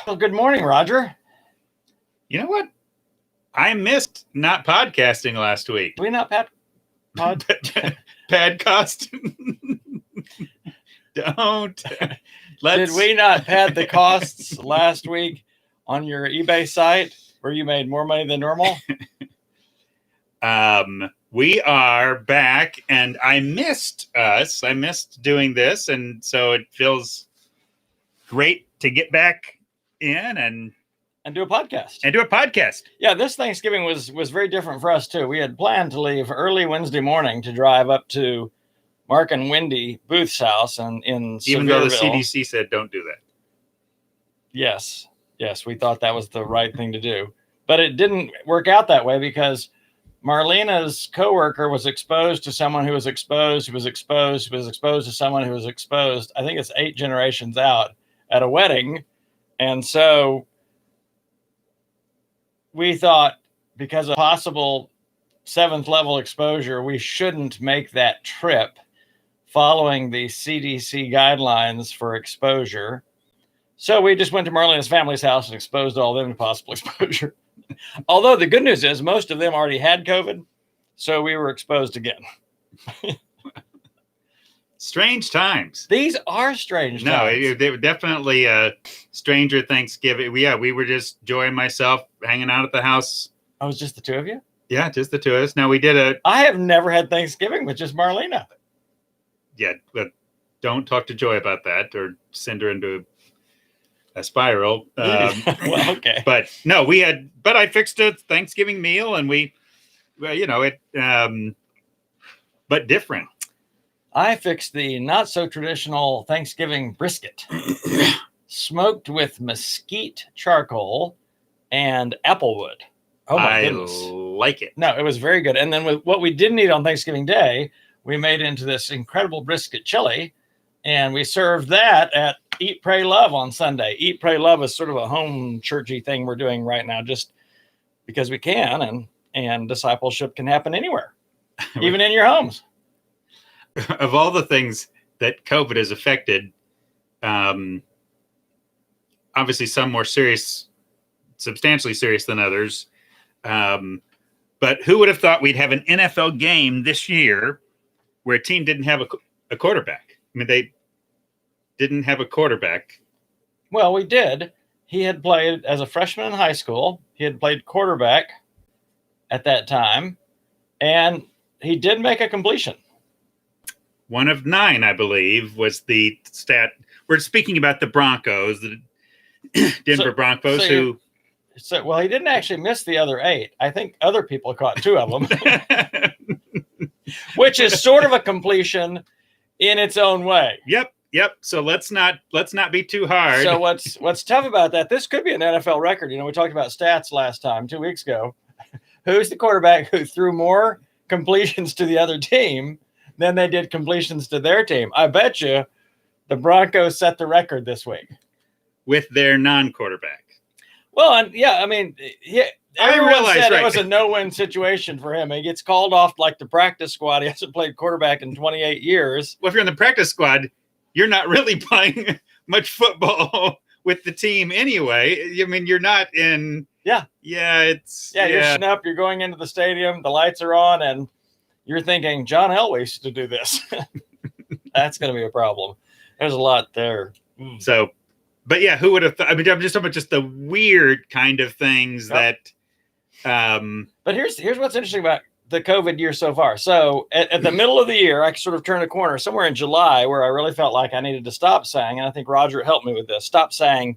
Well, good morning, Roger. You know what? I missed not podcasting last week. Did we not pod? Padcast. Don't. Did we not pad the costs last week on your eBay site where you made more money than normal? We are back, and I missed us. I missed doing this, and so it feels great to get back in and do a podcast. Yeah, this Thanksgiving was very different for us too. We had planned to leave early Wednesday morning to drive up to Mark and Wendy Booth's house in even Sevierville. Though the CDC said don't do that. Yes, we thought that was the right thing to do, but it didn't work out that way because Marlena's coworker was exposed to someone who was exposed, who was exposed, who was exposed to someone who was exposed. I think it's 8 generations out at a wedding. And so we thought because of possible 7th level exposure, we shouldn't make that trip following the CDC guidelines for exposure. So we just went to Marlena's family's house and exposed all of them to possible exposure. Although the good news is most of them already had COVID, so we were exposed again. Strange times. These are strange times. No, they were definitely a stranger Thanksgiving. We were just Joy and myself hanging out at the house. Oh, it was just the two of you? Yeah, just the two of us. Now we did I have never had Thanksgiving with just Marlena. Yeah, but don't talk to Joy about that or send her into a spiral. Well, okay. But no, but I fixed a Thanksgiving meal and but different. I fixed the not so traditional Thanksgiving brisket, smoked with mesquite charcoal and applewood. Oh my goodness. I like it. No, it was very good. And then with what we didn't eat on Thanksgiving Day, we made into this incredible brisket chili, and we served that at Eat, Pray, Love on Sunday. Eat, Pray, Love is sort of a home churchy thing we're doing right now, just because we can, and discipleship can happen anywhere, even in your homes. Of all the things that COVID has affected, obviously some more serious, substantially serious than others. But who would have thought we'd have an NFL game this year where a team didn't have a quarterback? I mean, they didn't have a quarterback. Well, we did. He had played as a freshman in high school. He had played quarterback at that time, and he did make a completion. 1 of 9, I believe, was the stat. We're speaking about the Broncos, the Denver Broncos, well, he didn't actually miss the other 8. I think other people caught 2 of them, which is sort of a completion in its own way. Yep. So let's not be too hard. So what's tough about that? This could be an NFL record. We talked about stats last time, 2 weeks ago. Who's the quarterback who threw more completions to the other team than they did completions to their team? I bet you the Broncos set the record this week with their non-quarterback. Well, and I mean, everyone said right. It was a no-win situation for him. He gets called off like the practice squad. He hasn't played quarterback in 28 years. Well, if you're in the practice squad, you're not really playing much football with the team anyway. I mean, you're not in. Yeah. You're sitting up. You're going into the stadium. The lights are on, and you're thinking John Elway used to do this. That's going to be a problem. There's a lot there. So. But yeah, who would have thought? I mean, I'm just talking about just the weird kind of things that. But here's what's interesting about the COVID year so far. So at the middle of the year, I sort of turned a corner somewhere in July where I really felt like I needed to stop saying, and I think Roger helped me with this, stop saying,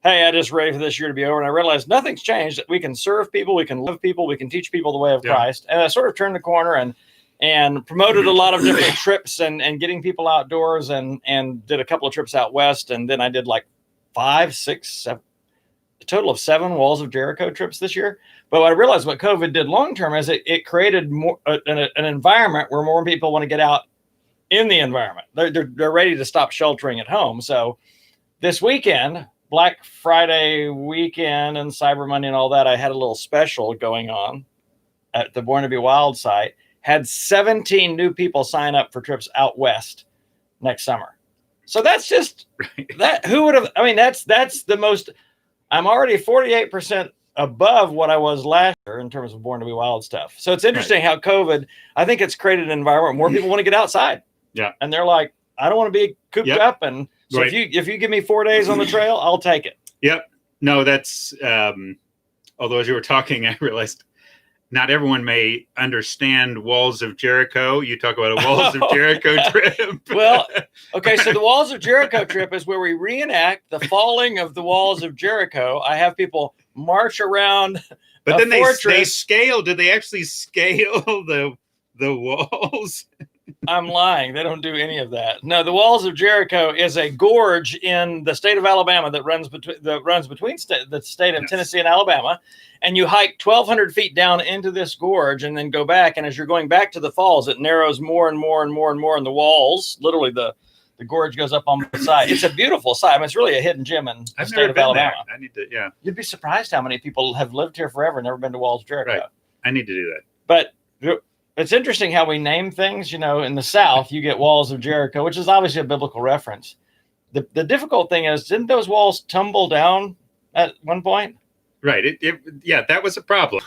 hey, I just ready for this year to be over. And I realized nothing's changed. We can serve people. We can love people. We can teach people the way of Christ. And I sort of turned the corner and promoted a lot of different trips and getting people outdoors and did a couple of trips out west. And then I did like 5, 6, 7, a total of 7 Walls of Jericho trips this year. But I realized what COVID did long-term is it created more an environment where more people want to get out in the environment. They're ready to stop sheltering at home. So this weekend, Black Friday weekend and Cyber Monday and all that, I had a little special going on at the Born to Be Wild site. Had 17 new people sign up for trips out west next summer. So that's just that. Who would have? I mean, that's the most I'm already 48% above what I was last year in terms of Born to Be Wild stuff. So it's interesting how COVID, I think it's created an environment where more people want to get outside. Yeah. And they're like, I don't want to be cooped up. And so if you give me 4 days on the trail, I'll take it. Yep. No, that's, although as you were talking, I realized not everyone may understand Walls of Jericho. You talk about a Walls of Jericho trip. Well, okay, so the Walls of Jericho trip is where we reenact the falling of the Walls of Jericho. I have people march around. But then they scale. Did they actually scale the walls? I'm lying. They don't do any of that. No, the Walls of Jericho is a gorge in the state of Alabama that runs between the state of Tennessee and Alabama, and you hike 1,200 feet down into this gorge and then go back. And as you're going back to the falls, it narrows more and more and more and more, and the walls, literally the gorge goes up on the side. It's a beautiful sight. I mean, it's really a hidden gem in the state of Alabama. I need to, yeah. You'd be surprised how many people have lived here forever and never been to Walls of Jericho. Right. I need to do that. But it's interesting how we name things. You know, in the South, you get Walls of Jericho, which is obviously a biblical reference. The difficult thing is, didn't those walls tumble down at one point? Right. Yeah, that was a problem.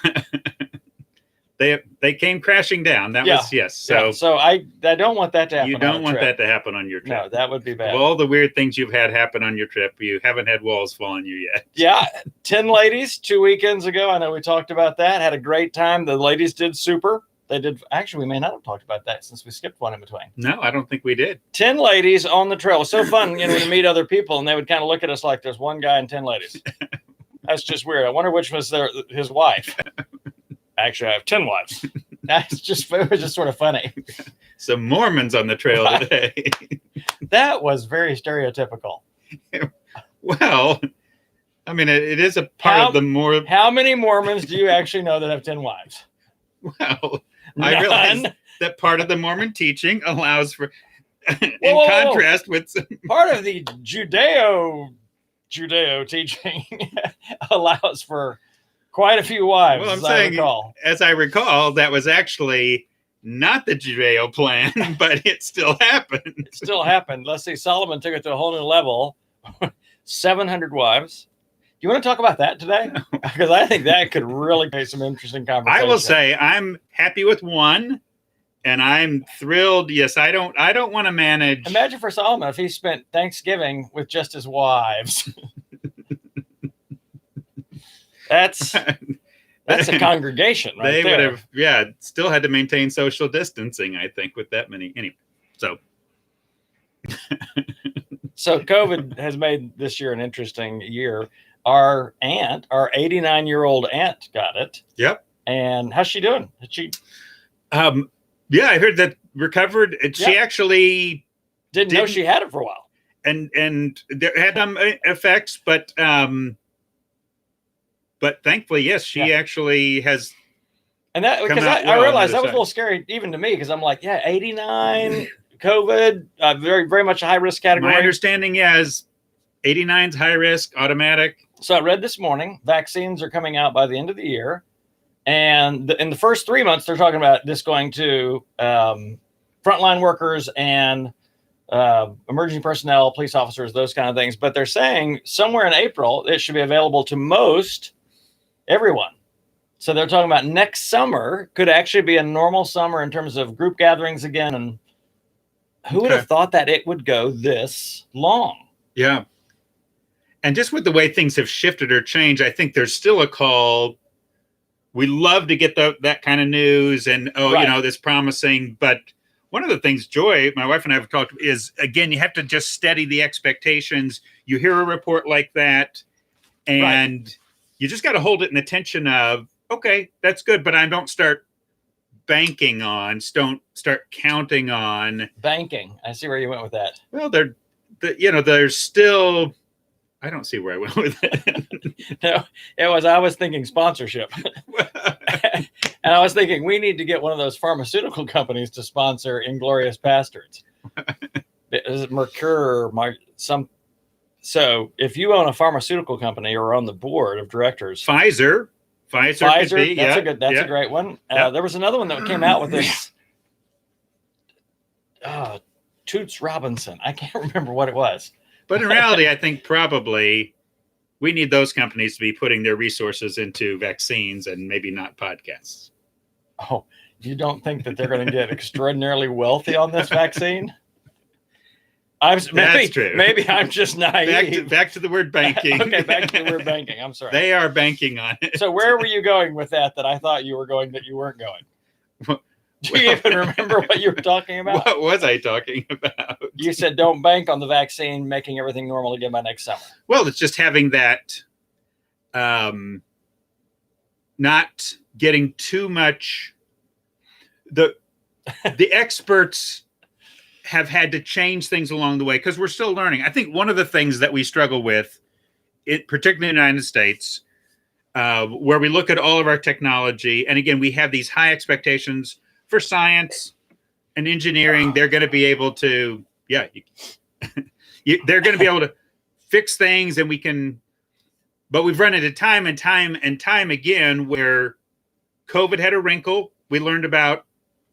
They came crashing down. That was, yes. So I don't want that to happen. You don't want that to happen on your trip. No, that would be bad. Of all the weird things you've had happen on your trip, you haven't had walls fall on you yet. Yeah. 10 ladies 2 weekends ago. I know we talked about that. Had a great time. The ladies did super. They did. Actually, we may not have talked about that since we skipped one in between. No, I don't think we did. 10 ladies on the trail. It was so fun, to meet other people, and they would kind of look at us like there's one guy and 10 ladies. That's just weird. I wonder which was his wife. Actually, I have 10 wives. It was just sort of funny. Some Mormons on the trail today. That was very stereotypical. Well, I mean, it is a part of the more. How many Mormons do you actually know that have 10 wives? Well, none. I realize that part of the Mormon teaching allows for, contrast with part of the Judeo teaching allows for quite a few wives. Well, I'm saying, as I recall, that was actually not the Judeo plan, but it still happened. It still happened. Let's see. Solomon took it to a whole new level. 700 wives. Do you want to talk about that today? Because I think that could really be some interesting conversation. I will say I'm happy with one, and I'm thrilled. Yes, I don't want to manage. Imagine for Solomon if he spent Thanksgiving with just his wives. That's a congregation, right? They there. would have, still had to maintain social distancing, I think, with that many. Anyway, So COVID has made this year an interesting year. Our 89-year-old aunt got it. Yep. And how's she doing? Did she? I heard that recovered. She actually didn't know she had it for a while. And there had some effects, but thankfully, yes, she actually has. And that, because I realized that was a little scary even to me, because I'm like, 89, COVID, very, very much a high risk category. My understanding is 89's high risk, automatic. So I read this morning, vaccines are coming out by the end of the year. And in the first 3 months, they're talking about this going to frontline workers and emergency personnel, police officers, those kind of things. But they're saying somewhere in April, it should be available to everyone. So they're talking about next summer could actually be a normal summer in terms of group gatherings again. And who would have thought that it would go this long? Yeah. And just with the way things have shifted or changed, I think there's still a call. We love to get that kind of news and, this promising. But one of the things, Joy, my wife and I have talked, is, again, you have to just steady the expectations. You hear a report like that, and you just got to hold it in the tension of, okay, that's good, but I don't start banking on, don't start counting on. Banking. I see where you went with that. Well, there's still... I don't see where I went with it. No, I was thinking sponsorship. And I was thinking we need to get one of those pharmaceutical companies to sponsor Inglorious Pastords. Is it Mercure or so if you own a pharmaceutical company or on the board of directors. Pfizer could be, that's a great one. There was another one that came out with this Toots Robinson. I can't remember what it was. But in reality, I think probably we need those companies to be putting their resources into vaccines and maybe not podcasts. Oh, you don't think that they're going to get extraordinarily wealthy on this vaccine? That's true. Maybe I'm just naive. Back to the word banking. Okay, back to the word banking. I'm sorry. They are banking on it. So where were you going with that I thought you were going that you weren't going? Do you even remember what you were talking about? What was I talking about? You said don't bank on the vaccine making everything normal again by next summer. Well, it's just having that, not getting too much. The experts have had to change things along the way because we're still learning. I think one of the things that we struggle with, particularly in the United States, where we look at all of our technology, and again, we have these high expectations for science and engineering. They're going to be able to, they're going to be able to fix things, and we can. But we've run into time and time again where COVID had a wrinkle we learned about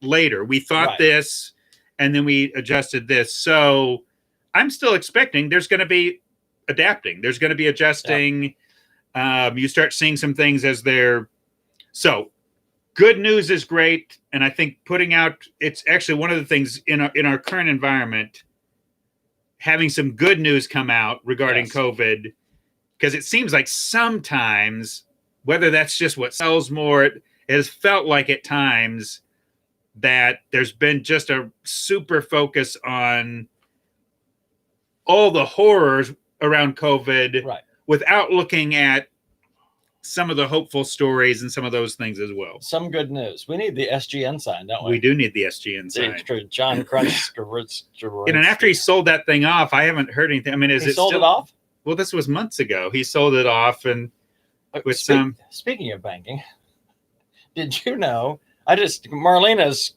later. We thought this, and then we adjusted this. So I'm still expecting there's going to be adapting. There's going to be adjusting. You start seeing some things as they're. So good news is great. And I think putting out, it's actually one of the things in our current environment, having some good news come out regarding COVID, because it seems like sometimes, whether that's just what sells more, it has felt like at times that there's been just a super focus on all the horrors around COVID without looking at some of the hopeful stories and some of those things as well. Some good news. We need the SGN sign, don't we? We do need the SGN sign. It's true. John Crunch. And after he sold that thing off, I haven't heard anything. I mean, he sold it off? Well, this was months ago. He sold it off, and with Speaking of banking, did you know? Marlena's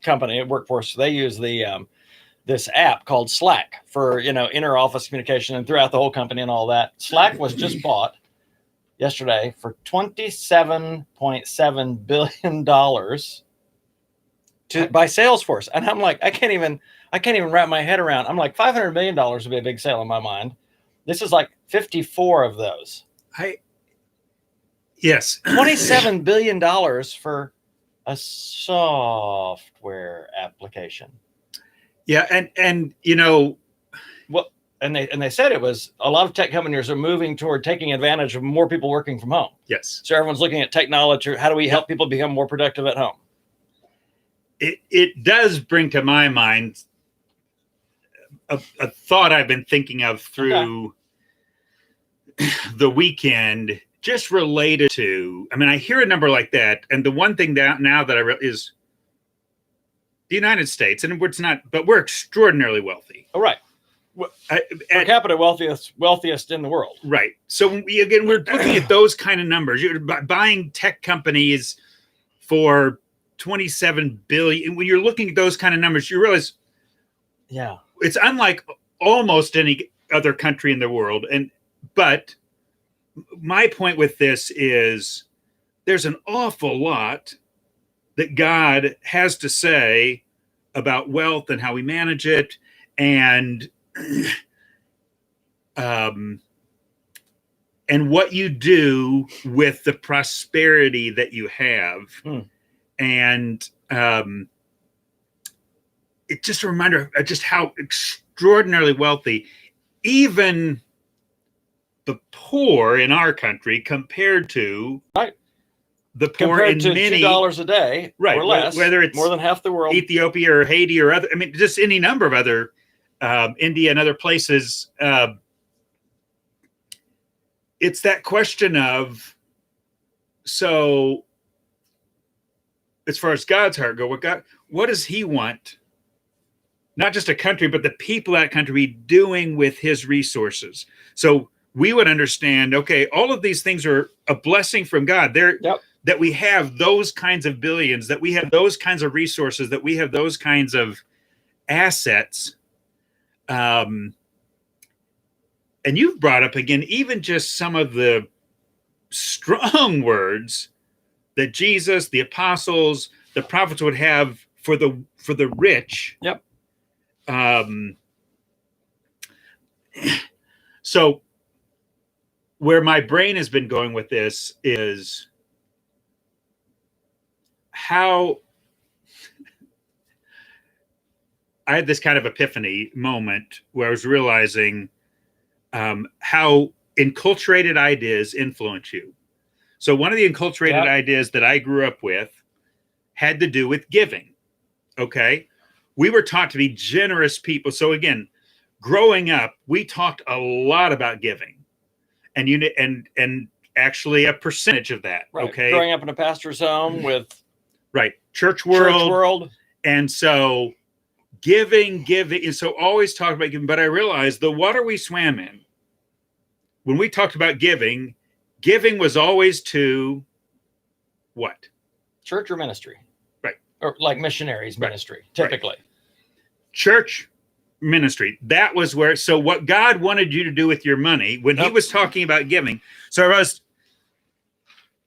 company at Workforce, they use the this app called Slack for inter office communication and throughout the whole company and all that. Slack was just bought yesterday for $27.7 billion by Salesforce. And I'm like, I can't even wrap my head around. I'm like, $500 million would be a big sale in my mind. This is like 54 of those. Yes. $27 billion for a software application. Yeah. And well, and they said it was a lot of tech companies are moving toward taking advantage of more people working from home. Yes. So everyone's looking at technology. How do we help people become more productive at home? It does bring to my mind a thought I've been thinking of through the weekend, just related to, I mean, I hear a number like that. And the one thing that now that I realize is the United States, and it's not, but we're extraordinarily wealthy. Oh, right. Per capita wealthiest in the world. Right. So we're looking at those kind of numbers. You're buying tech companies for 27 billion. When you're looking at those kind of numbers, you realize, it's unlike almost any other country in the world. But my point with this is there's an awful lot that God has to say about wealth and how we manage it, and what you do with the prosperity that you have. And it's just a reminder of just how extraordinarily wealthy even the poor in our country compared to the poor compared in to many $2 a day or less, whether it's more than half the world, Ethiopia or Haiti or other, I mean, just any number of other India and other places. It's that question of, so as far as God's heart go, what does he want? Not just a country, but the people of that country be doing with his resources. So we would understand, okay, all of these things are a blessing from God. That we have those kinds of billions, that we have those kinds of resources, that we have those kinds of assets. And you've brought up again, even just some of the strong words that Jesus, the apostles, the prophets would have for the rich. So where my brain has been going with this is how I had this kind of epiphany moment where I was realizing how enculturated ideas influence you. So one of the enculturated ideas that I grew up with had to do with giving. Okay. We were taught to be generous people. So again, growing up, we talked a lot about giving and actually a percentage of that. Right. Okay. Growing up in a pastor's home with church world. Church world. And so giving. And so always talk about giving, but I realized the water we swam in, when we talked about giving was always to what? Church or ministry. Right. Or like missionaries ministry, typically. Right. Church ministry. That was where, so what God wanted you to do with your money when he was talking about giving. So I was,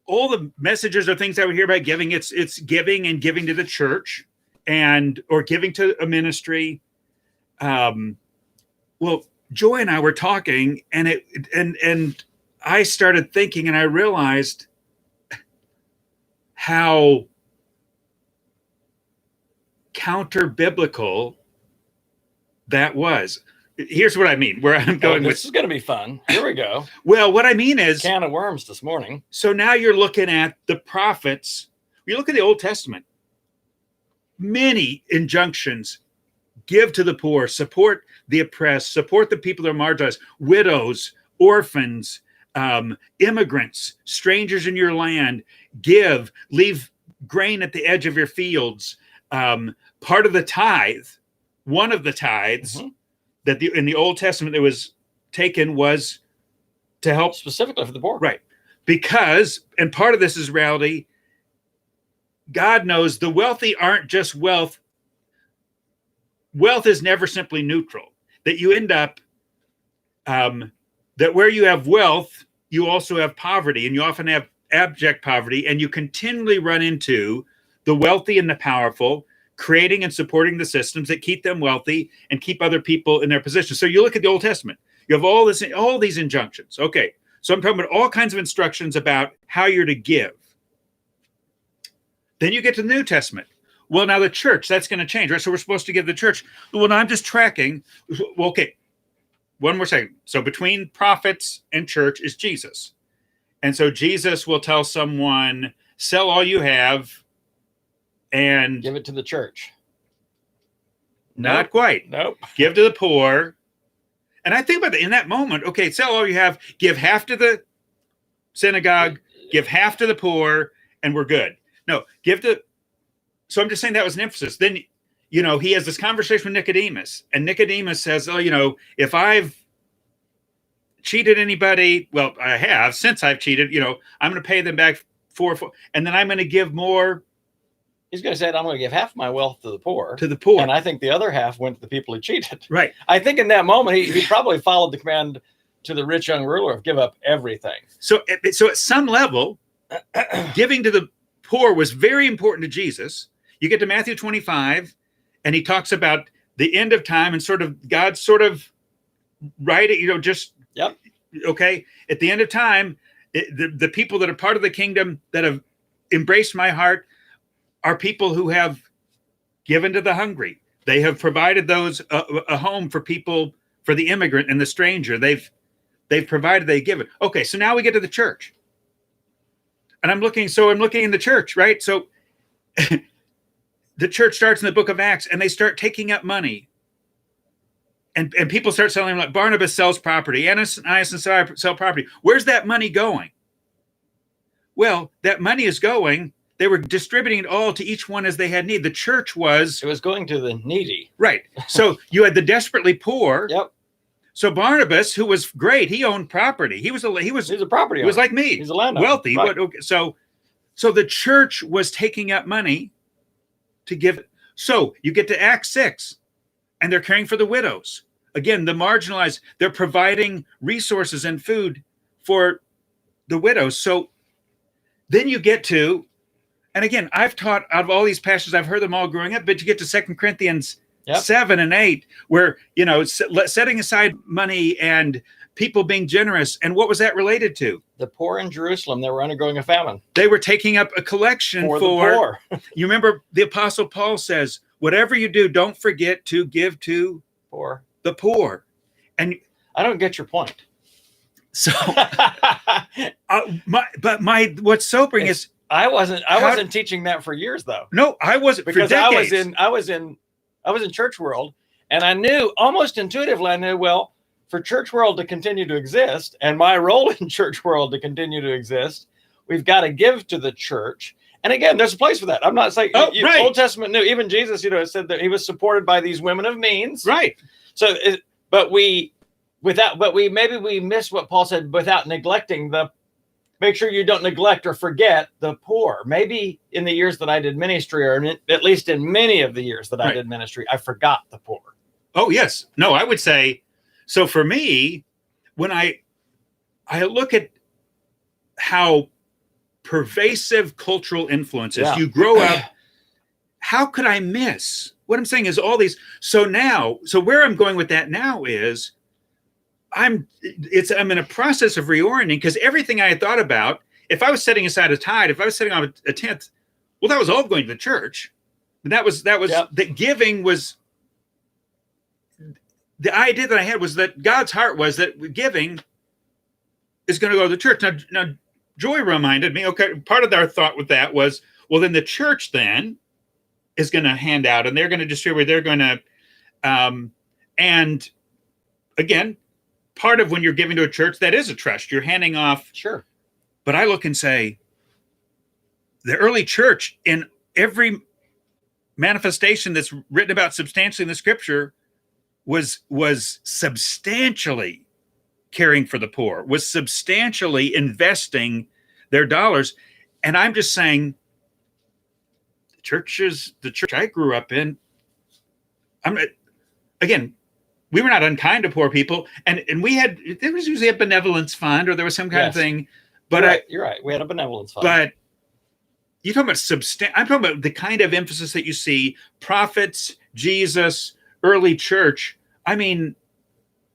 all the messages or things I would hear about giving, it's giving and giving to the church or giving to a ministry. Well, Joy and I were talking and I started thinking and I realized how counter-biblical that was. Here's what I mean, where I'm going with. This is going to be fun. Here we go. Well, what I mean is. Can of worms this morning. So now you're looking at the prophets. You look at the Old Testament. Many injunctions. Give to the poor, support the oppressed, support the people that are marginalized, widows, orphans, immigrants, strangers in your land, give, leave grain at the edge of your fields. Part of the tithe, one of the tithes that in the Old Testament that was taken was to help. Specifically for the poor. Right. Because, and part of this is reality, God knows the wealthy aren't just wealth. Wealth is never simply neutral. That you end up, that where you have wealth, you also have poverty, and you often have abject poverty, and you continually run into the wealthy and the powerful, creating and supporting the systems that keep them wealthy and keep other people in their position. So you look at the Old Testament, you have all these injunctions. Okay, so I'm talking about all kinds of instructions about how you're to give. Then you get to the New Testament. Well, now the church, that's going to change, right? So we're supposed to give the church. Well, now I'm just tracking. Well, okay, one more second. So between prophets and church is Jesus. And so Jesus will tell someone, sell all you have and give it to the church. Not quite. Nope. Give to the poor. And I think about that in that moment. Okay, sell all you have, give half to the synagogue, give half to the poor, and we're good. No, give to. So I'm just saying that was an emphasis. Then, he has this conversation with Nicodemus, and Nicodemus says, oh, if I've cheated anybody, well, I have, since I've cheated, I'm going to pay them back four, and then I'm going to give more. He's going to say, I'm going to give half my wealth to the poor. And I think the other half went to the people he cheated. Right. I think in that moment, he probably followed the command to the rich young ruler of give up everything. So at some level, giving to the poor was very important to Jesus. You get to Matthew 25, and he talks about the end of time and sort of God sort of okay. At the end of time, the people that are part of the kingdom that have embraced my heart are people who have given to the hungry. They have provided those a home for people, for the immigrant and the stranger. They've provided, they've given. Okay, so now we get to the church. And I'm looking in the church, right? So the church starts in the book of Acts, and they start taking up money. And people start selling, like Barnabas sells property, Ananias and Sapphira sell property. Where's that money going? Well, that money is going, they were distributing it all to each one as they had need. The church was... It was going to the needy. Right. So you had the desperately poor. Yep. So Barnabas, who was great, he owned property. He was a property owner. He was like me. He's a landowner. Wealthy. Right. So the church was taking up money to give. So you get to Acts 6, and they're caring for the widows. Again, the marginalized, they're providing resources and food for the widows. So then you get to, and again, I've taught out of all these passages, I've heard them all growing up, but you get to 2 Corinthians Yep. 7 and 8, where, setting aside money and people being generous. And what was that related to? The poor in Jerusalem, they were undergoing a famine. They were taking up a collection For the poor. You remember the Apostle Paul says, whatever you do, don't forget to give to the poor. And I don't get your point. So, what's sobering is I wasn't teaching that for years, though. No, I wasn't, because for decades. I was in church world, and I knew almost intuitively, well, for church world to continue to exist, and my role in church world to continue to exist, we've got to give to the church. And again, there's a place for that. I'm not saying right. Old Testament knew, even Jesus, said that he was supported by these women of means. Right. So, but we miss what Paul said, without neglecting make sure you don't neglect or forget the poor. Maybe in the years that I did ministry, or at least in many of the years that I did ministry, I forgot the poor. Oh, yes. No, I would say, so for me, when I look at how pervasive cultural influences, you grow up, how could I miss? What I'm saying is all these. So where I'm going with that now is, I'm in a process of reorienting, because everything I had thought about, if I was setting aside a tithe, if I was setting off a tenth, well, that was all going to the church. And that was that giving was, the idea that I had was that God's heart was that giving is going to go to the church. Now Joy reminded me, okay, part of our thought with that was, well, then the church then is going to hand out, and they're going to distribute, they're going to, and again, part of when you're giving to a church, that is a trust. You're handing off. Sure. But I look and say, the early church, in every manifestation that's written about substantially in the scripture, was substantially caring for the poor, was substantially investing their dollars. And I'm just saying, the church I grew up in, we were not unkind to poor people, and there was usually a benevolence fund, or there was some kind of thing. But you're right. We had a benevolence fund. But you're talking about I'm talking about the kind of emphasis that you see, prophets, Jesus, early church. I mean,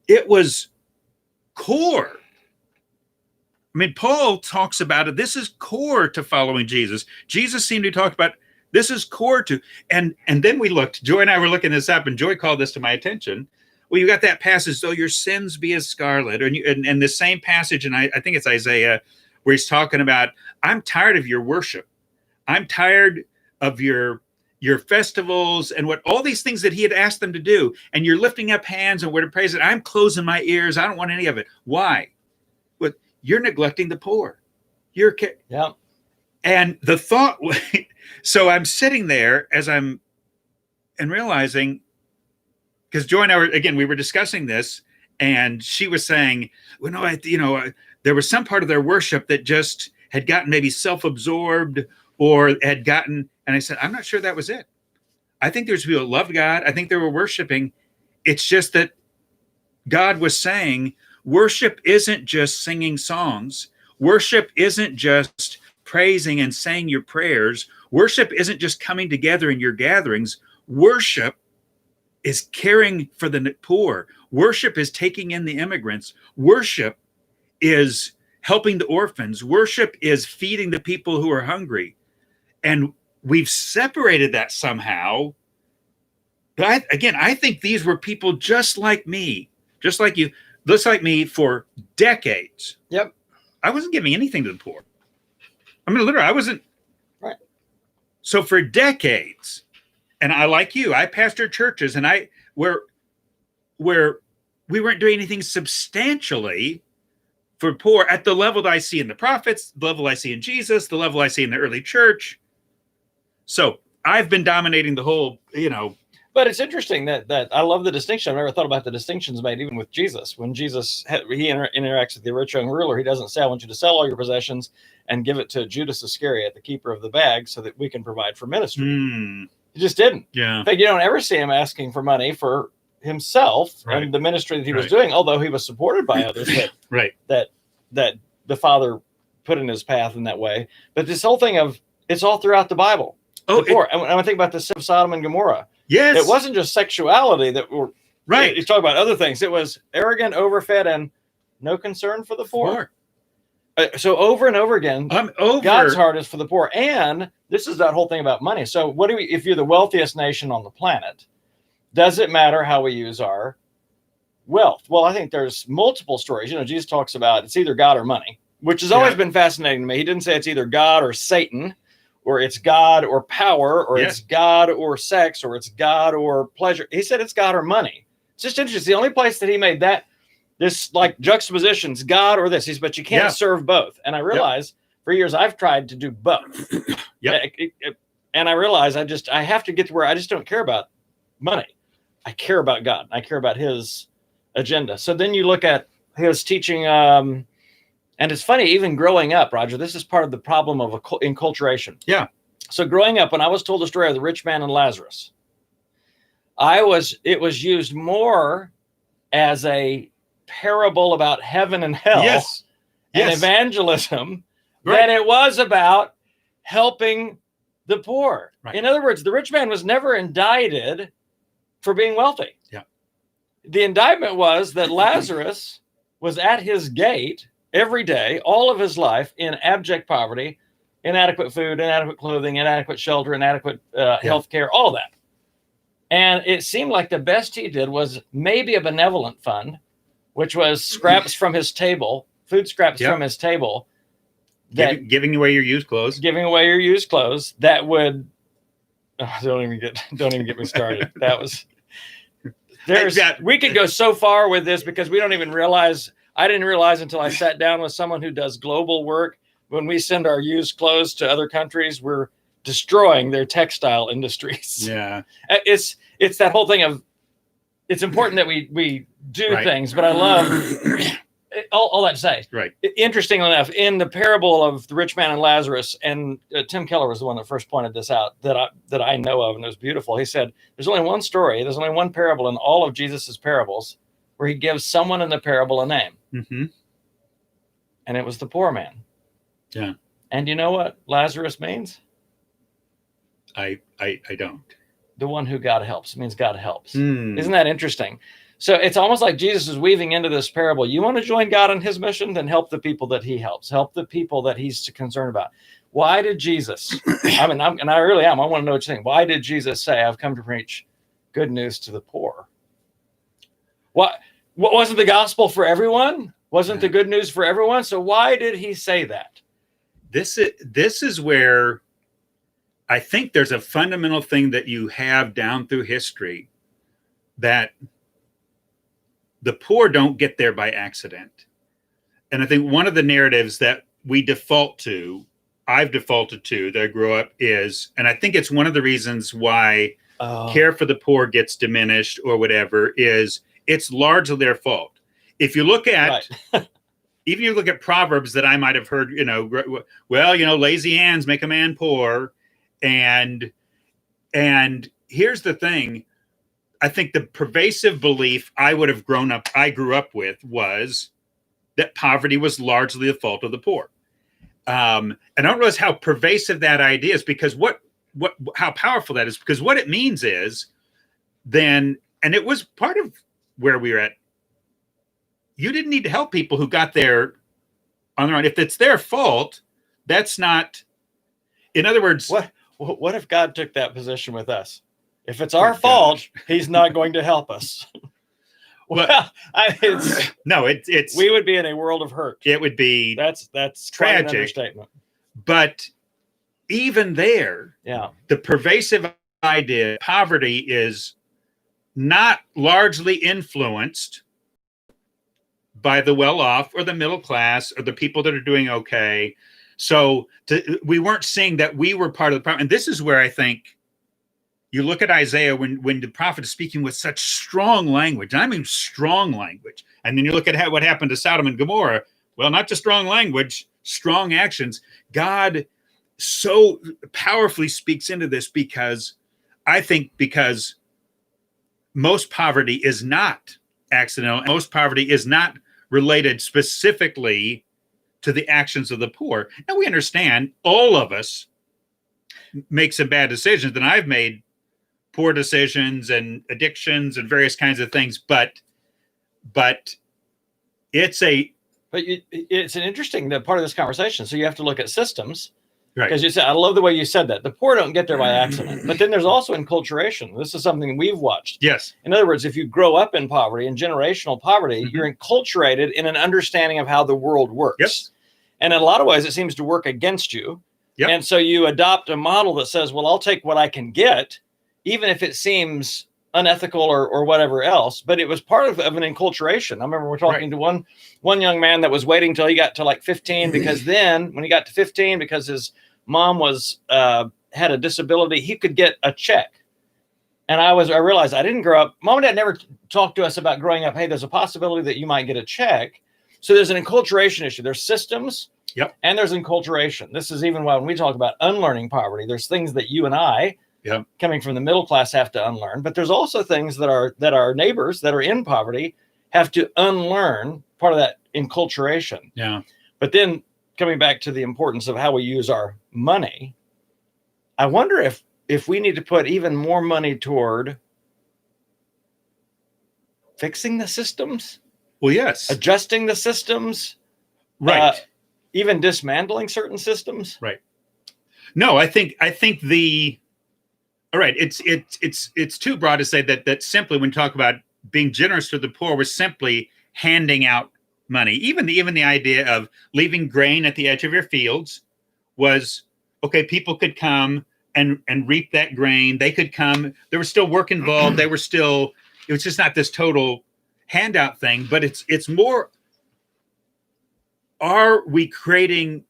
it was core. I mean, Paul talks about it. This is core to following Jesus. Jesus seemed to talk about this is core to, and then we looked. Joy and I were looking this up, and Joy called this to my attention. Well, you got that passage, though your sins be as scarlet, and the same passage, and I think it's Isaiah, where he's talking about, I'm tired of your worship. I'm tired of your festivals and what all these things that he had asked them to do. And you're lifting up hands and we're to praise it. I'm closing my ears. I don't want any of it. Why? Well, you're neglecting the poor. And the thought, so I'm sitting there and realizing, because Joy and I we were discussing this, and she was saying, well, no, there was some part of their worship that just had gotten maybe self-absorbed, or had gotten, and I said, I'm not sure that was it. I think there's people that loved God. I think they were worshiping. It's just that God was saying, worship isn't just singing songs. Worship isn't just praising and saying your prayers. Worship isn't just coming together in your gatherings. Worship is caring for the poor. Worship is taking in the immigrants. Worship is helping the orphans. Worship is feeding the people who are hungry. And we've separated that somehow. But I think these were people just like me, just like you, just like me for decades. Yep. I wasn't giving anything to the poor. I mean, literally, I wasn't. Right. So for decades, and I, like you, I pastored churches, and where we weren't doing anything substantially for poor at the level that I see in the prophets, the level I see in Jesus, the level I see in the early church. So I've been dominating the whole, But it's interesting that I love the distinction. I've never thought about the distinctions made even with Jesus. When Jesus interacts with the rich young ruler, he doesn't say, I want you to sell all your possessions and give it to Judas Iscariot, the keeper of the bag, so that we can provide for ministry. He just didn't. Yeah. In fact, you don't ever see him asking for money for himself and the ministry that he was doing, although he was supported by others that the Father put in his path in that way. But this whole thing of, it's all throughout the Bible. And when I think about the sin of Sodom and Gomorrah, Yes. It wasn't just sexuality that were right. You talk about other things. It was arrogant, overfed, and no concern for the poor. So over and over again, God's heart is for the poor. And this is that whole thing about money. So what do we, if you're the wealthiest nation on the planet, does it matter how we use our wealth? Well, I think there's multiple stories. You know, Jesus talks about it's either God or money, which has always been fascinating to me. He didn't say it's either God or Satan, or it's God or power, or it's God or sex, or it's God or pleasure. He said it's God or money. It's just interesting. It's the only place that he made that this like juxtapositions, God or this. He said, but you can't serve both. And I realize for years I've tried to do both. And I realize I have to get to where I just don't care about money. I care about God. I care about his agenda. So then you look at his teaching, and it's funny, even growing up, Roger, this is part of the problem of enculturation. Yeah. So growing up, when I was told the story of the rich man and Lazarus, it was used more as a parable about heaven and hell and evangelism than it was about helping the poor. Right. In other words, the rich man was never indicted for being wealthy. Yeah. The indictment was that Lazarus was at his gate every day, all of his life, in abject poverty, inadequate food, inadequate clothing, inadequate shelter, inadequate health care, all that. And it seemed like the best he did was maybe a benevolent fund, which was scraps from his table, food scraps from his table. Giving away your used clothes. Giving away your used clothes. That would, don't even get me started. That was, we could go so far with this because we don't even realize, I didn't realize until I sat down with someone who does global work. When we send our used clothes to other countries, we're destroying their textile industries. Yeah. It's that whole thing of, it's important that we do things, but I love all that to say. Right. Interestingly enough, in the parable of the rich man and Lazarus, and Tim Keller was the one that first pointed this out that I know of, and it was beautiful. He said, there's only one story, there's only one parable in all of Jesus's parables where he gives someone in the parable a name. Mm-hmm. And it was the poor man. Yeah. And you know what Lazarus means? I don't. The one who God helps. It means God helps. Isn't that interesting? So it's almost like Jesus is weaving into this parable. You want to join God on his mission? Then help the people that he helps. Help the people that he's concerned about. Why did Jesus, I really am. I want to know what you think. Why did Jesus say, I've come to preach good news to the poor? What wasn't the gospel for everyone? Wasn't the good news for everyone? So why did he say that? This is where I think there's a fundamental thing that you have down through history, that the poor don't get there by accident. And I think one of the narratives that we default to, I've defaulted to, that I grew up is, and I think it's one of the reasons why care for the poor gets diminished or whatever, is it's largely their fault. If you look at, even you look at Proverbs that I might have heard, lazy hands make a man poor. And here's the thing. I think the pervasive belief I grew up with was that poverty was largely the fault of the poor. And I don't realize how pervasive that idea is, because how powerful that is, because what it means is then, and it was part of where we were at, you didn't need to help people who got there on their own. If it's their fault, that's not, in other words, what if God took that position with us? If it's our fault, he's not going to help us. It's we would be in a world of hurt. It would be that's tragic. Quite an understatement. But even there, the pervasive idea poverty is not largely influenced by the well-off or the middle class or the people that are doing okay. So we weren't saying that we were part of the problem. And this is where I think you look at Isaiah when the prophet is speaking with such strong language, and I mean strong language. And then you look at what happened to Sodom and Gomorrah. Well, not just strong language, strong actions. God so powerfully speaks into this because most poverty is not accidental. Most poverty is not related specifically to the actions of the poor. Now we understand all of us make some bad decisions, and I've made poor decisions and addictions and various kinds of things, but it's it's an interesting part of this conversation. So you have to look at systems. right. Because you said, I love the way you said that. The poor don't get there by accident. But then there's also enculturation. This is something we've watched. Yes. In other words, if you grow up in poverty and generational poverty, you're enculturated in an understanding of how the world works. Yep. And in a lot of ways, it seems to work against you. Yep. And so you adopt a model that says, well, I'll take what I can get, even if it seems unethical or whatever else. But it was part of an enculturation. I remember we're talking to one young man that was waiting till he got to like 15, because then when he got to 15, because his mom was had a disability, he could get a check. And I realized I didn't grow up. Mom and dad never talked to us about growing up. Hey, there's a possibility that you might get a check. So there's an enculturation issue. There's systems. Yep. And there's enculturation. This is even when we talk about unlearning poverty. There's things that you and I, coming from the middle class, have to unlearn. But there's also things that our neighbors that are in poverty have to unlearn, part of that enculturation. Yeah. But then coming back to the importance of how we use our money, I wonder if we need to put even more money toward fixing the systems. Well, yes. Adjusting the systems. Right. Even dismantling certain systems. Right. No, I think all right. It's too broad to say that simply when we talk about being generous to the poor, we're simply handing out money. Even the idea of leaving grain at the edge of your fields was okay. People could come and reap that grain. They could come. There was still work involved. It was just not this total handout thing, but it's more, are we creating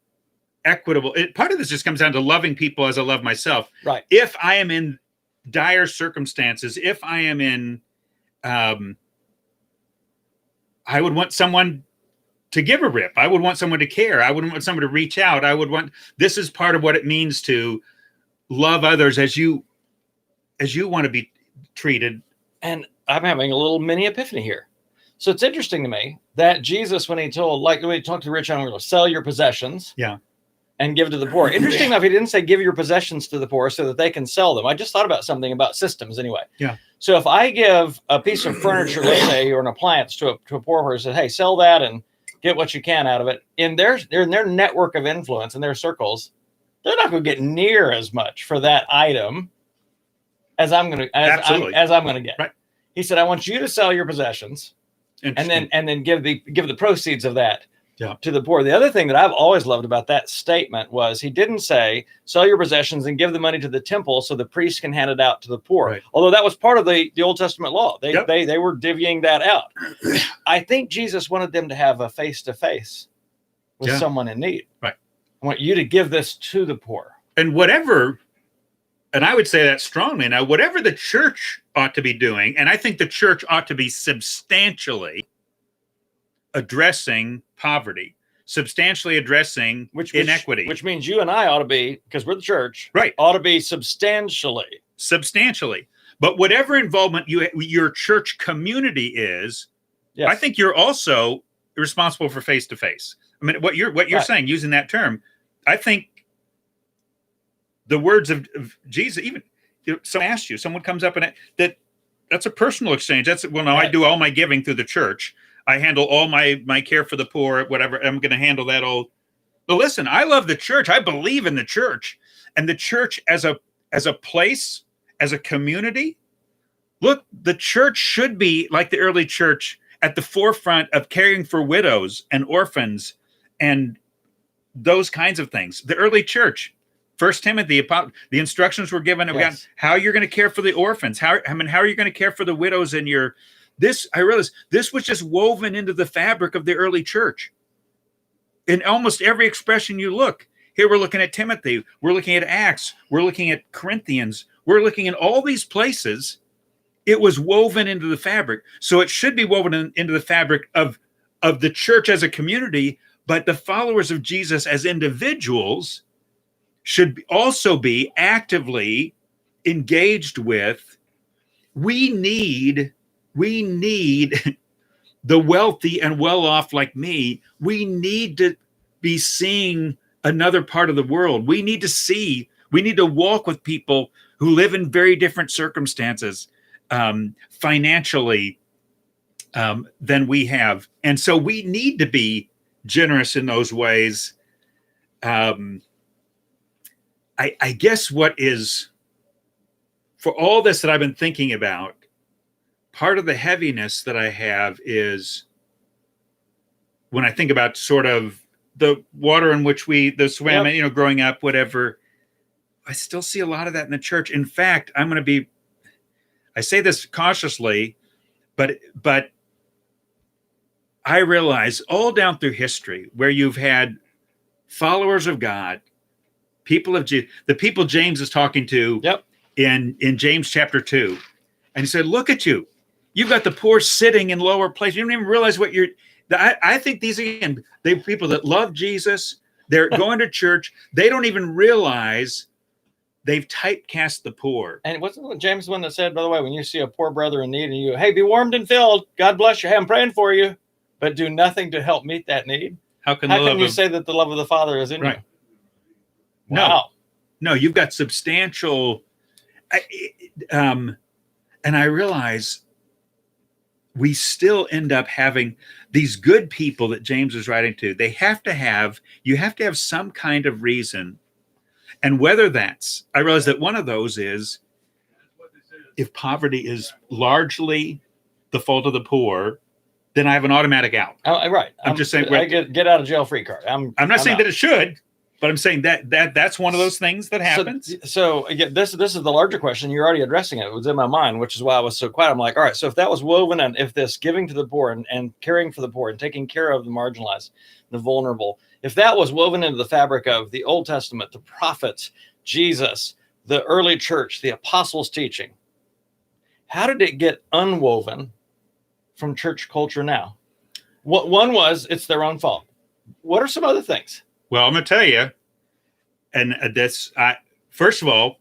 equitable? Part of this just comes down to loving people as I love myself. Right. If I am in dire circumstances, if I am in, I would want someone to give a rip. I would want someone to care. I would want someone to reach out. This is part of what it means to love others as you want to be treated. And I'm having a little mini epiphany here. So it's interesting to me that Jesus, when he talked to the rich young ruler, sell your possessions and give to the poor. Interesting enough, he didn't say give your possessions to the poor so that they can sell them. I just thought about something about systems anyway. Yeah. So if I give a piece of furniture, let's say, or an appliance to a poor person, hey, sell that and get what you can out of it. In their network of influence, in their circles, they're not going to get near as much for that item as I'm going to get. Right. He said, I want you to sell your possessions. And then give the proceeds of that to the poor. The other thing that I've always loved about that statement was he didn't say sell your possessions and give the money to the temple so the priest can hand it out to the poor. Right. Although that was part of the Old Testament law. They were divvying that out. I think Jesus wanted them to have a face-to-face with someone in need. Right. I want you to give this to the poor. And I would say that strongly now, whatever the church ought to be doing, and I think the church ought to be substantially addressing poverty, substantially addressing inequity. Which means you and I ought to be, because we're the church, right? Ought to be substantially. But whatever involvement your church community is, I think you're also responsible for face-to-face. I mean, what you're saying, using that term, I think the words of Jesus, even someone asks you, someone comes up and that's a personal exchange. I do all my giving through the church. I handle all my care for the poor, whatever. I'm going to handle that all. But listen, I love the church. I believe in the church, and the church as a place, as a community. Look, the church should be like the early church at the forefront of caring for widows and orphans and those kinds of things. The early church. 1 Timothy, the instructions were given about how you're going to care for the orphans. How are you going to care for the widows in your this? I realized this was just woven into the fabric of the early church. In almost every expression you look, here we're looking at Timothy, we're looking at Acts, we're looking at Corinthians, we're looking in all these places. It was woven into the fabric. So it should be woven into the fabric of the church as a community, but the followers of Jesus as individuals should also be actively engaged with. We need the wealthy and well-off like me. We need to be seeing another part of the world. We need to walk with people who live in very different circumstances financially than we have. And so we need to be generous in those ways. I guess what is, for all this that I've been thinking about, part of the heaviness that I have is when I think about sort of the water in which we swam, you know, growing up, whatever, I still see a lot of that in the church. In fact, I say this cautiously, but I realize all down through history where you've had followers of God, people of the people James is talking to in James chapter 2. And he said, look at you. You've got the poor sitting in lower places. You don't even realize what I think these, again, they're people that love Jesus. They're going to church. They don't even realize they've typecast the poor. And wasn't James the one that said, by the way, when you see a poor brother in need and you, hey, be warmed and filled. God bless you. Hey, I'm praying for you. But do nothing to help meet that need. How can you say that the love of the Father is in you? Wow. No, you've got substantial, and I realize we still end up having these good people that James is writing to. You have to have some kind of reason. And whether that's, I realize that one of those is if poverty is largely the fault of the poor, then I have an automatic out. Right. I'm just saying, I get out of jail free card. I'm not saying that it should, but I'm saying that's one of those things that happens. So again, this is the larger question. You're already addressing it. It was in my mind, which is why I was so quiet. I'm like, all right, so if that was woven, and if this giving to the poor and caring for the poor and taking care of the marginalized, the vulnerable, if that was woven into the fabric of the Old Testament, the prophets, Jesus, the early church, the apostles' teaching, how did it get unwoven from church culture now? One was it's their own fault. What are some other things? Well, I'm going to tell you, and first of all,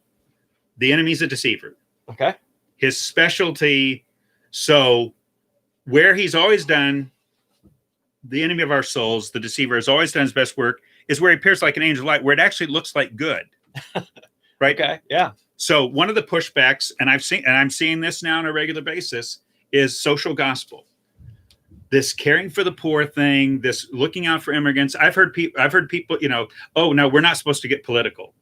the enemy's a deceiver. Okay. His specialty, so where he's always done, the enemy of our souls, the deceiver, has always done his best work, is where he appears like an angel of light, where it actually looks like good. Right? Okay, yeah. So one of the pushbacks, and I'm seeing this now on a regular basis, is social gospel. This caring for the poor thing, this looking out for immigrants. I've heard people, you know, oh no, we're not supposed to get political.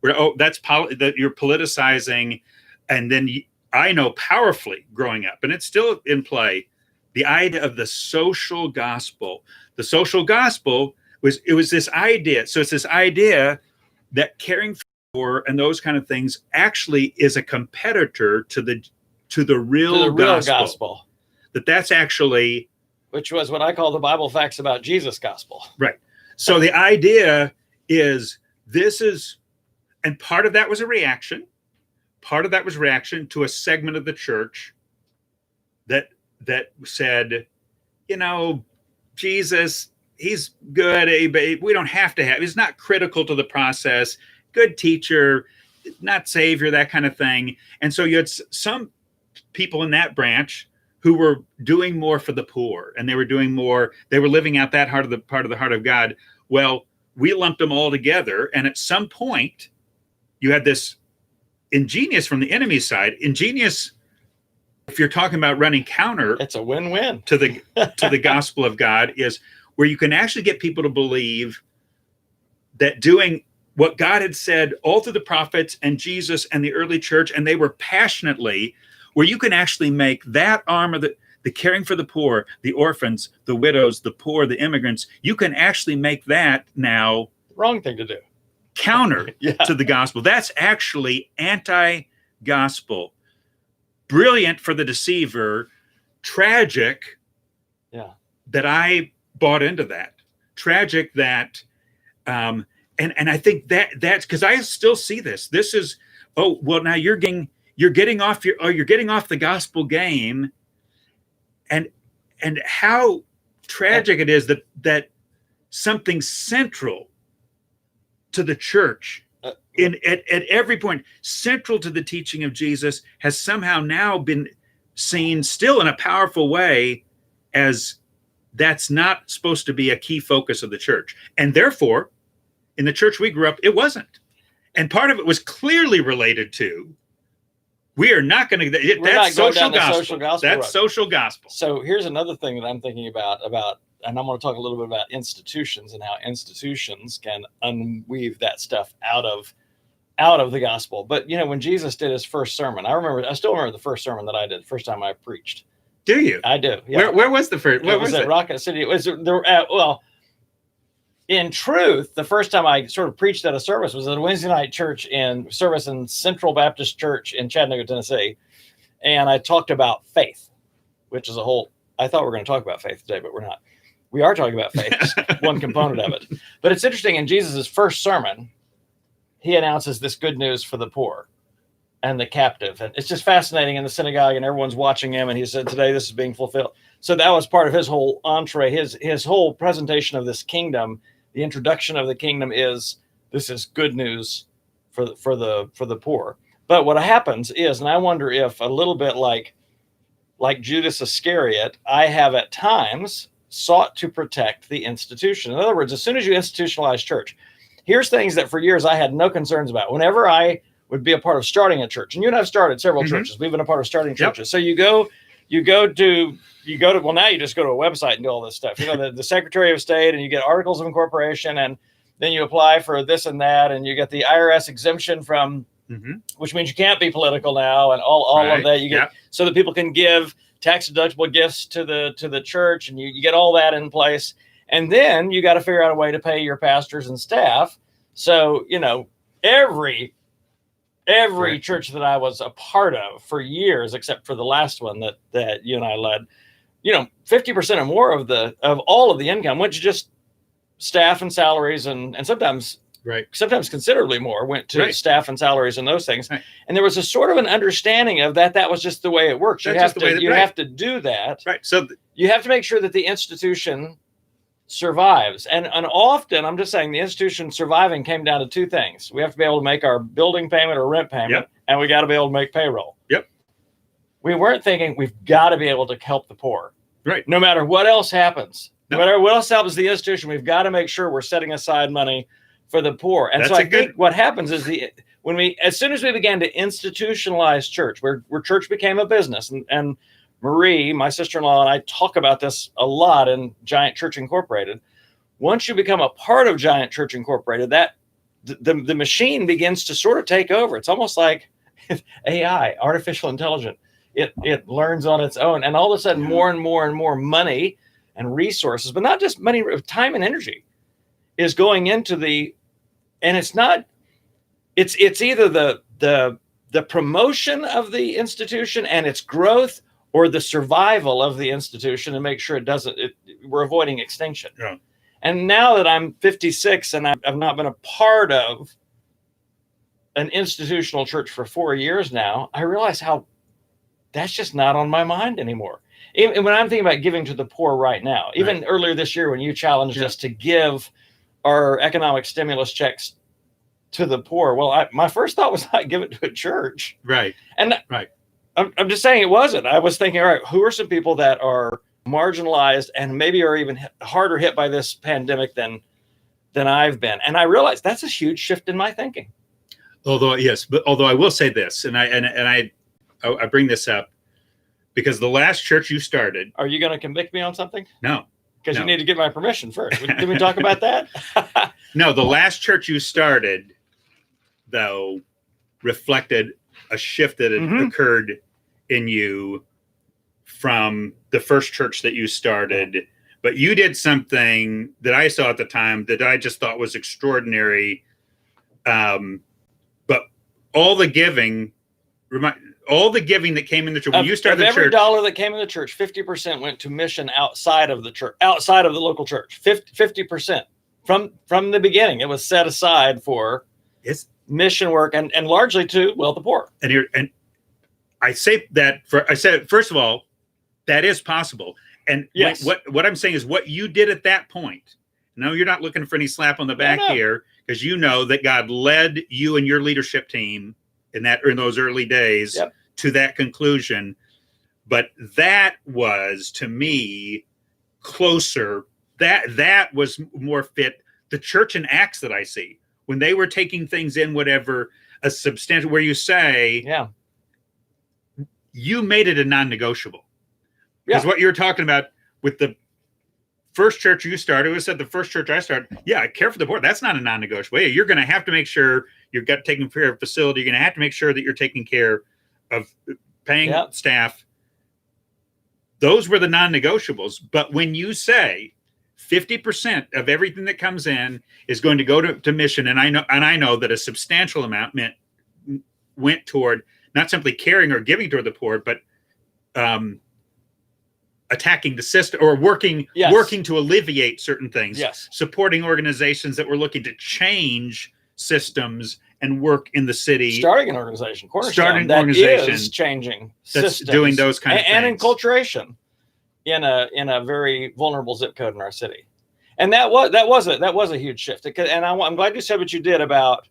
That you're politicizing, and then I know powerfully growing up, and it's still in play, the idea of the social gospel. The social gospel was this idea. So it's this idea that caring for the poor and those kind of things actually is a competitor to the real gospel. That's actually, which was what I call the Bible facts about Jesus gospel. Right. So the idea is and part of that was a reaction. Part of that was reaction to a segment of the church that said, you know, Jesus, he's good, but we don't have to have, he's not critical to the process, good teacher, not savior, that kind of thing. And so you had some people in that branch who were doing more for the poor, and they were living out that part of the heart of God. Well, we lumped them all together, and at some point you had this ingenious from the enemy's side. Ingenious, if you're talking about running counter, it's a win-win to the gospel of God, is where you can actually get people to believe that doing what God had said all through the prophets and Jesus and the early church, and they were passionately, where you can actually make that arm of the caring for the poor, the orphans, the widows, the poor, the immigrants, you can actually make that now wrong thing to do, counter to the gospel. That's actually anti-gospel. Brilliant for the deceiver, tragic that I bought into that. Tragic that, and I think that's because I still see this. This is, oh, well, now you're getting off the gospel game, and how tragic it is that something central to the church at every point, central to the teaching of Jesus, has somehow now been seen still in a powerful way as that's not supposed to be a key focus of the church. And therefore, in the church we grew up, it wasn't. And part of it was clearly related to, we are not going to, that's social gospel. That's social gospel. So here's another thing that I'm thinking about, and I'm going to talk a little bit about institutions and how institutions can unweave that stuff out of the gospel. But, when Jesus did his first sermon, I still remember the first sermon that I did, the first time I preached. Do you? I do. Yeah. Where was the first? It was at Rocket City. It was well, in truth, the first time I sort of preached at a service was at a Wednesday night service in Central Baptist Church in Chattanooga, Tennessee. And I talked about faith, which is I thought we were going to talk about faith today, but we're not. We are talking about faith, just one component of it. But it's interesting, in Jesus' first sermon, he announces this good news for the poor and the captive. And it's just fascinating in the synagogue, and everyone's watching him. And he said, today this is being fulfilled. So that was part of his whole entree, his whole presentation of this kingdom. The introduction of the kingdom is, this is good news for the poor. But what happens is, and I wonder if a little bit like Judas Iscariot, I have at times sought to protect the institution. In other words, as soon as you institutionalize church, here's things that for years I had no concerns about. Whenever I would be a part of starting a church, and you and I have started several churches. We've been a part of starting churches. So you go to, well, now you just go to a website and do all this stuff. The Secretary of State, and you get articles of incorporation, and then you apply for this and that, and you get the IRS exemption from, which means you can't be political now, and all of that you get, so that people can give tax deductible gifts to the church, and you get all that in place. And then you got to figure out a way to pay your pastors and staff. So, every church that I was a part of for years, except for the last one that you and I led, 50% or more of all of the income went to just staff and salaries, and sometimes considerably more went to staff and salaries and those things. Right. And there was a sort of an understanding of that was just the way it works. You have to do that. Right. So you have to make sure that the institution survives. And often, I'm just saying, the institution surviving came down to two things. We have to be able to make our building payment or rent payment, and we got to be able to make payroll. Yep. We weren't thinking we've got to be able to help the poor. Right. No matter what else happens. No matter what else happens to the institution, we've got to make sure we're setting aside money for the poor. And I think what happens is as soon as we began to institutionalize church, where church became a business, and Marie, my sister-in-law, and I talk about this a lot in Giant Church Incorporated. Once you become a part of Giant Church Incorporated, that the machine begins to sort of take over. It's almost like AI, artificial intelligence. It learns on its own, and all of a sudden, more and more and more money and resources, but not just money, time and energy, is going into and it's not. It's either the promotion of the institution and its growth, or the survival of the institution, and make sure we're avoiding extinction. Yeah. And now that I'm 56 and I've not been a part of an institutional church for 4 years now, I realize how that's just not on my mind anymore. Even when I'm thinking about giving to the poor right now, even earlier this year when you challenged us to give our economic stimulus checks to the poor, well, my first thought was not give it to a church. Right. And I'm just saying it wasn't. I was thinking, all right, who are some people that are marginalized and maybe are even harder hit by this pandemic than I've been? And I realized that's a huge shift in my thinking. Although I will say this, and I bring this up because the last church you started. Are you going to convict me on something? No. Because you need to get my permission first. Can we talk about that? No, the last church you started, though, reflected a shift that had occurred in you from the first church that you started. But you did something that I saw at the time that I just thought was extraordinary. But all the giving that came in the church when you started the church, every dollar that came in the church, 50% went to mission outside of the church, outside of the local church. 50% from the beginning, it was set aside for mission work and largely to the poor. And I say that first of all, that is possible. And yes, what I'm saying is what you did at that point. No, you're not looking for any slap on the back here, because you know that God led you and your leadership team in those early days to that conclusion. But that was, to me, closer. That was more fit. The church in Acts that I see, when they were taking things in, whatever, a substantial, where you say, Yeah. you made it a non-negotiable. Because Yeah. what you're talking about with the first church you started, was said the first church I started, yeah, I care for the poor. That's not a non-negotiable. You're going to have to make sure you've got taking care of facility. You're going to have to make sure that you're taking care of paying staff. Those were the non-negotiables. But when you say 50% of everything that comes in is going to go to mission, and I know that a substantial amount went toward not simply caring or giving toward the poor, but attacking the system, or working to alleviate certain things. Yes. Supporting organizations that were looking to change systems and work in the city. Starting an organization, Cornerstone, that is changing that's systems, doing those kind of things. And enculturation in a very vulnerable zip code in our city. And that was a huge shift. And I'm glad you said what you did about,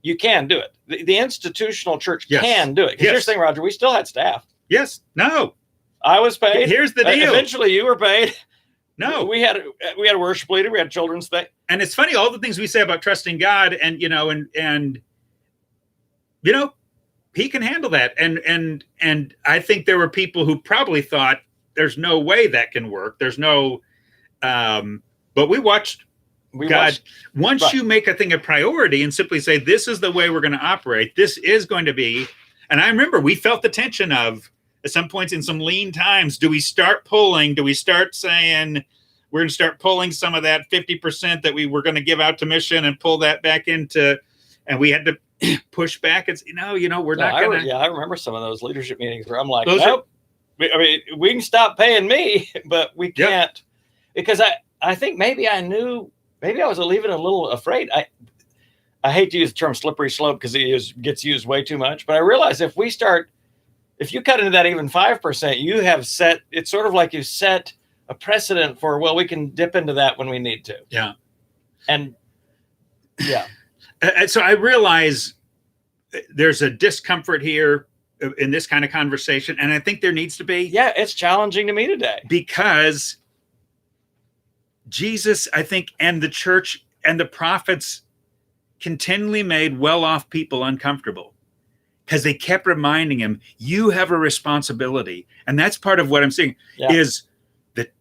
you can do it. The institutional church can do it. Because here's the thing, Roger, we still had staff. Yes. No. I was paid. Here's the deal. Eventually you were paid. No. We had a worship leader. We had children's thing. And it's funny, all the things we say about trusting God, and he can handle that. And I think there were people who probably thought there's no way that can work. There's no, but we watched God. Once you make a thing a priority and simply say, this is the way we're going to operate, this is going to be, and I remember we felt the tension of, at some points in some lean times, do we start pulling? Do we start saying we're going to start pulling some of that 50% that we were going to give out to mission and pull that back into, and we had to push back and say, we're not going to. Yeah, I remember some of those leadership meetings where I'm like, nope. We can stop paying me, but we can't, because I think maybe I was even a little afraid. I hate to use the term slippery slope because it gets used way too much, but I realize if you cut into that even 5%, you have set, it's sort of like you set a precedent for, well, we can dip into that when we need to. Yeah. And yeah. So I realize there's a discomfort here in this kind of conversation. And I think there needs to be. Yeah, it's challenging to me today. Because Jesus, I think, and the church and the prophets continually made well-off people uncomfortable. Because they kept reminding him, you have a responsibility. And that's part of what I'm saying is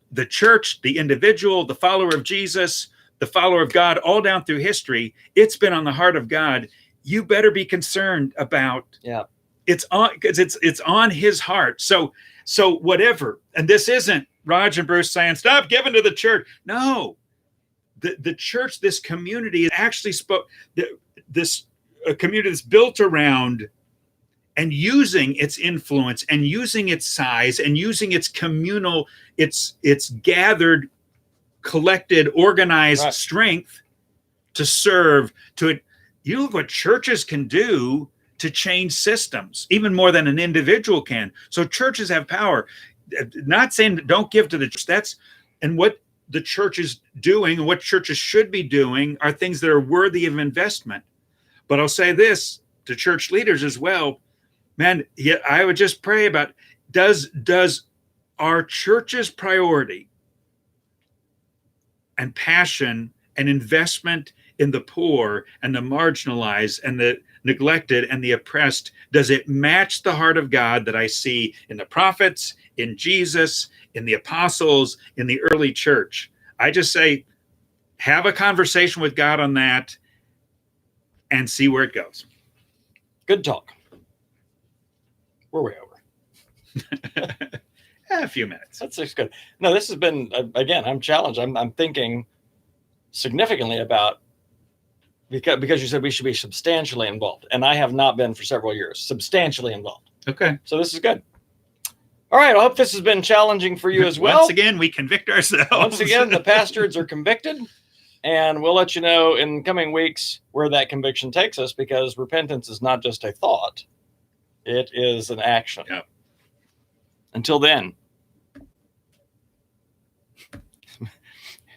the church, the individual, the follower of Jesus, the follower of God, all down through history, it's been on the heart of God. You better be concerned about it's on, because it's on his heart. So whatever. And this isn't Raj and Bruce saying, stop giving to the church. No, the church, this community actually this community that's built around and using its influence and using its size and using its communal, its gathered, collected, organized strength to serve to it. You look what churches can do to change systems, even more than an individual can. So churches have power. Not saying that don't give to the church. And what the church is doing and what churches should be doing are things that are worthy of investment. But I'll say this to church leaders as well. Man, I would just pray about, does our church's priority and passion and investment in the poor and the marginalized and the neglected and the oppressed, does it match the heart of God that I see in the prophets, in Jesus, in the apostles, in the early church? I just say, have a conversation with God on that and see where it goes. Good talk. We're way over. A few minutes. That's just good. No, this has been, again, I'm challenged. I'm thinking significantly about, because you said we should be substantially involved. And I have not been for several years, substantially involved. Okay. So this is good. All right. I hope this has been challenging for you as well. Once again, we convict ourselves. Once again, the Pastords are convicted. And we'll let you know in coming weeks where that conviction takes us, because repentance is not just a thought. It is an action. Yep. Until then,